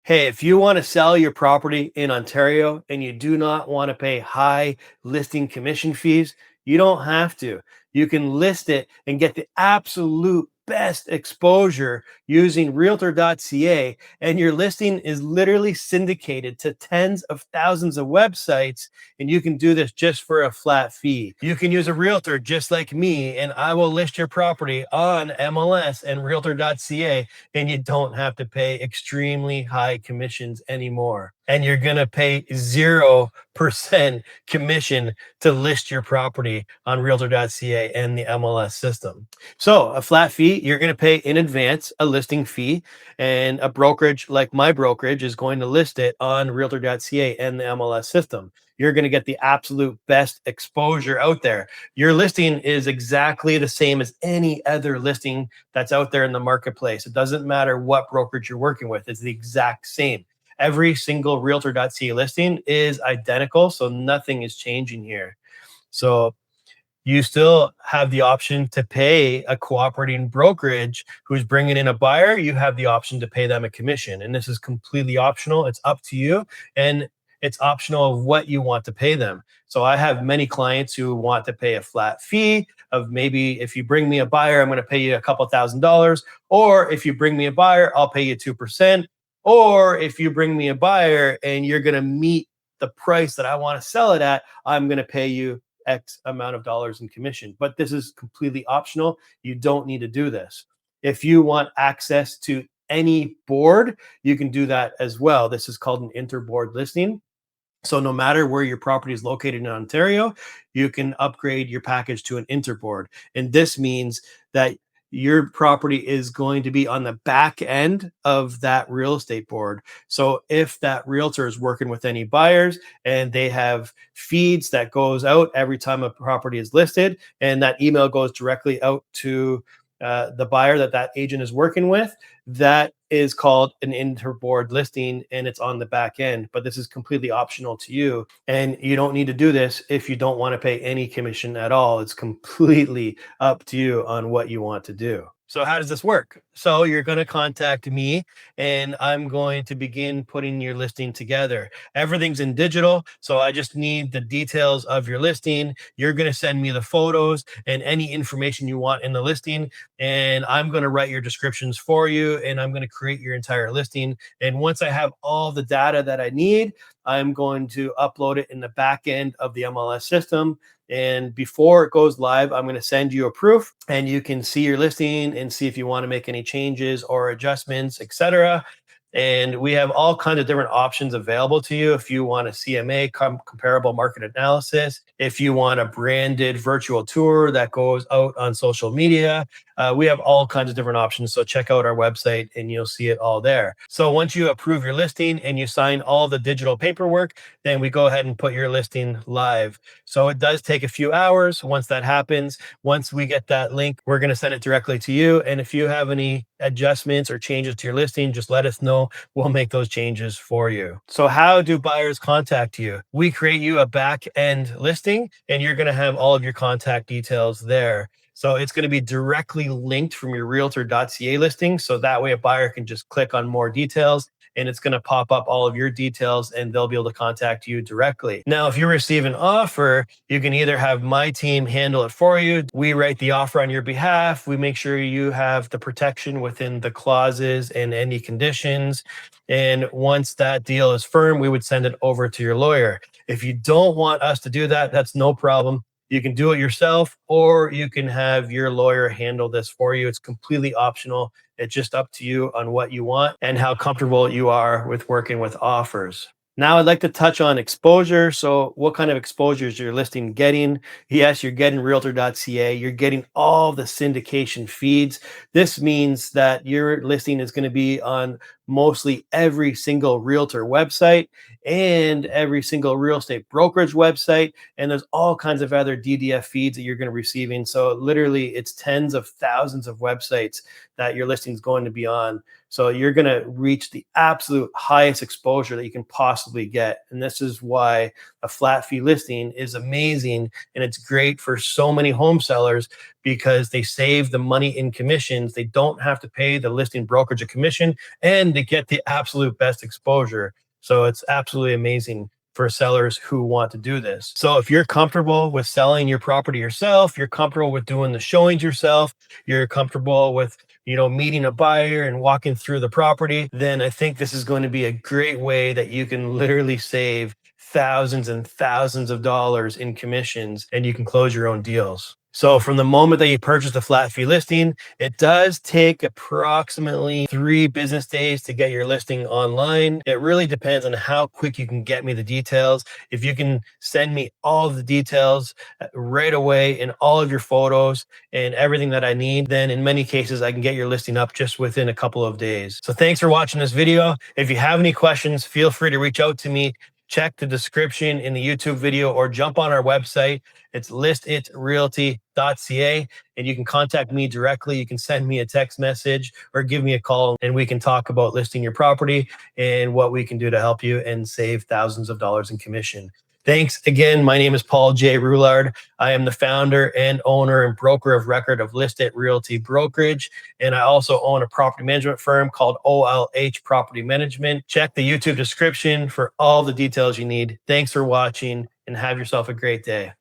Hey, if you want to sell your property in Ontario and you do not want to pay high listing commission fees, you don't have to. You can list it and get the absolute best exposure using Realtor.ca, and your listing is literally syndicated to tens of thousands of websites, and you can do this just for a flat fee. You can use a realtor just like me, and I will list your property on MLS and Realtor.ca, and you don't have to pay extremely high commissions anymore. And you're going to pay 0% commission to list your property on Realtor.ca and the MLS system. So, a flat fee, you're going to pay in advance a listing fee, and a brokerage like my brokerage is going to list it on Realtor.ca and the MLS system. You're going to get the absolute best exposure out there. Your listing is exactly the same as any other listing that's out there in the marketplace. It doesn't matter what brokerage you're working with, it's the exact same. Every single Realtor.ca listing is identical, so nothing is changing here. So you still have the option to pay a cooperating brokerage who's bringing in a buyer. You have the option to pay them a commission, and this is completely optional. It's up to you, and it's optional of what you want to pay them. So I have many clients who want to pay a flat fee of, maybe if you bring me a buyer, I'm going to pay you a couple $1,000, or if you bring me a buyer, I'll pay you 2%, or if you bring me a buyer and you're going to meet the price that I want to sell it at, I'm going to pay you X amount of dollars in commission. But this is completely optional. You don't need to do this. If you want access to any board, you can do that as well. This is called an INTERBOARD listing. So no matter where your property is located in Ontario, you can upgrade your package to an INTERBOARD. And this means that your property is going to be on the back end of that real estate board. So if that realtor is working with any buyers and they have feeds that goes out every time a property is listed, and that email goes directly out to the buyer that agent is working with, that is called an interboard listing, and it's on the back end. But this is completely optional to you, and you don't need to do this if you don't want to pay any commission at all. It's completely up to you on what you want to do. So how does this work? So you're going to contact me, and I'm going to begin putting your listing together. Everything's in digital, so I just need the details of your listing. You're going to send me the photos and any information you want in the listing, and I'm going to write your descriptions for you, and I'm going to create your entire listing. And once I have all the data that I need, I'm going to upload it in the back end of the MLS system. And before it goes live, I'm going to send you a proof, and you can see your listing and see if you want to make any changes or adjustments, etc. And we have all kinds of different options available to you. If you want a CMA, comparable market analysis, if you want a branded virtual tour that goes out on social media, we have all kinds of different options. So check out our website and you'll see it all there. So once you approve your listing and you sign all the digital paperwork, then we go ahead and put your listing live. So it does take a few hours. Once that happens, once we get that link, we're going to send it directly to you. And if you have any adjustments or changes to your listing, just let us know. We'll make those changes for you. So how do buyers contact you? We create you a back end listing, and you're going to have all of your contact details there. So it's going to be directly linked from your Realtor.ca listing. So that way a buyer can just click on more details, and it's going to pop up all of your details, and they'll be able to contact you directly. Now, if you receive an offer, you can either have my team handle it for you. We write the offer on your behalf. We make sure you have the protection within the clauses and any conditions. And once that deal is firm, we would send it over to your lawyer. If you don't want us to do that, that's no problem. You can do it yourself, or you can have your lawyer handle this for you. It's completely optional. It's just up to you on what you want and how comfortable you are with working with offers. Now I'd like to touch on exposure. So what kind of exposure is your listing getting? Yes, you're getting Realtor.ca. You're getting all the syndication feeds. This means that your listing is going to be on mostly every single realtor website and every single real estate brokerage website. And there's all kinds of other DDF feeds that you're going to be receiving. So literally it's tens of thousands of websites that your listing is going to be on. So you're going to reach the absolute highest exposure that you can possibly get. And this is why a flat fee listing is amazing. And it's great for so many home sellers, because they save the money in commissions. They don't have to pay the listing brokerage a commission, and they get the absolute best exposure. So it's absolutely amazing for sellers who want to do this. So if you're comfortable with selling your property yourself, you're comfortable with doing the showings yourself, you're comfortable with, meeting a buyer and walking through the property, then I think this is going to be a great way that you can literally save thousands and thousands of dollars in commissions, and you can close your own deals. So from the moment that you purchase the flat fee listing, it does take approximately 3 business days to get your listing online. It really depends on how quick you can get me the details. If you can send me all of the details right away and all of your photos and everything that I need, then in many cases, I can get your listing up just within a couple of days. So thanks for watching this video. If you have any questions, feel free to reach out to me. Check the description in the YouTube video or jump on our website. It's listitrarealty.ca, and you can contact me directly. You can send me a text message or give me a call, and we can talk about listing your property and what we can do to help you and save thousands of dollars in commission. Thanks again. My name is Paul J. Roulard. I am the founder and owner and broker of record of List It Realty Brokerage. And I also own a property management firm called OLH Property Management. Check the YouTube description for all the details you need. Thanks for watching and have yourself a great day.